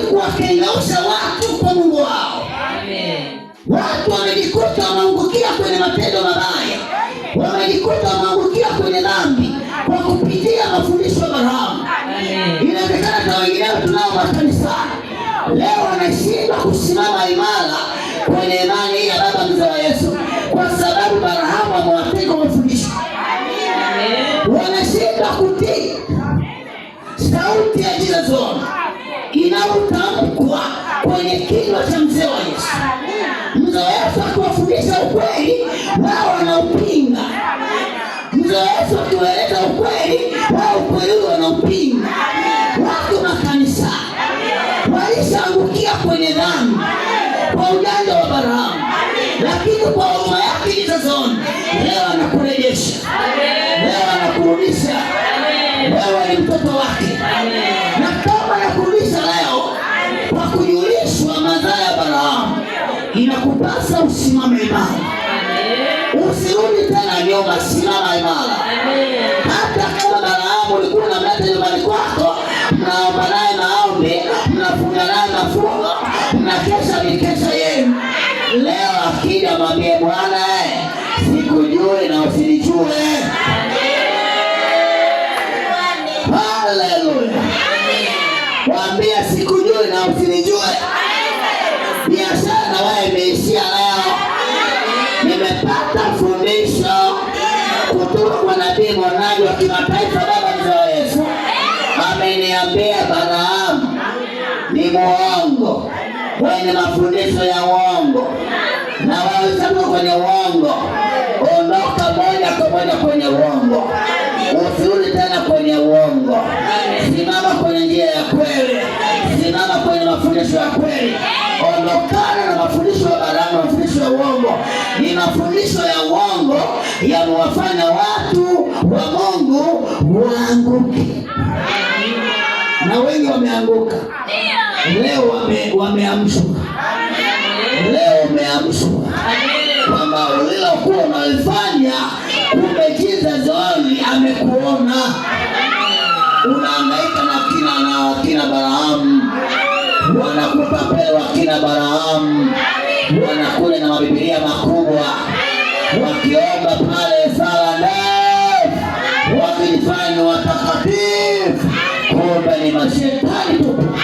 kuwakengeusha watu kwa Mungu wao. Amen. Watu wamejikuta wanaangukia kwenye matendo mabaya, wamejikuta wanaangukia kwenye dhambi kwa kupitia mafundisho ya Balaamu. Inawezekana na wengine tunao makanisa leo wanashindwa kusimama imara kwenye imani ya baba mzee wa Yesu kwa sababu Balaamu amewateka mafundisho. Wanashindwa kutii sauti ya Jesus inayotamkwa kwenye kinywa cha mzee wa Yesu. Mzee wa Yesu akiwafundisha ukweli, wao wanaupinga. Mzee wa Yesu akiwaeleza ukweli, wao ukweli wanaupinga. Watu makanisa walishaangukia kwenye dhambi kwa ujanja wa Balaamu, lakini kwa huruma yake Jesus leo anakurejesha, leo anakurudisha. Wewe ni mtoto wake, na kama yakurudisha leo kwa kujulishwa madhara ya Balaamu, inakupasa usimame imara. Usirudi tena nyuma, simama imara. Hata kama Balaamu ulikuwa unamleta nyumbani kwako, mnaomba naye maombi, mnafunga naye mafungo, mnakesha mikesha yenu, leo akija mwambie Bwana, sikujui na usinijue. Haleluya. Mwambie sikujui na usinijue. Biashara na wewe imeishia leo. Nimepata fundisho kutoka kwa nabii mwonaji wa kimataifa baba mzee wa Yesu. Ameniambia Balaamu ni muongo, kwenye mafundisho ya uongo, na wewe sasa kwenye uongo. Ondoka moja kwa moja kwenye uongo, usirudi tena kwenye uongo. Simama kwenye njia ya kweli, simama kwenye mafundisho ya kweli. Ondokana na mafundisho ya Balaamu, mafundisho ya uongo. Ni mafundisho ya uongo yamewafanya watu wa Mungu waanguke, na wengi wameanguka. Leo wameamshwa, leo umeamshwa kwamba ulilokuwa unalifanya kumbe Jesus amekuona. Unahangaika na kina Balaamu, wanakupa pewa kina Balaamu, wanakule na mabibilia makubwa, wakiomba pale sala ndefu, wakijifanya watakatifu, kumbe ni mashetani tu.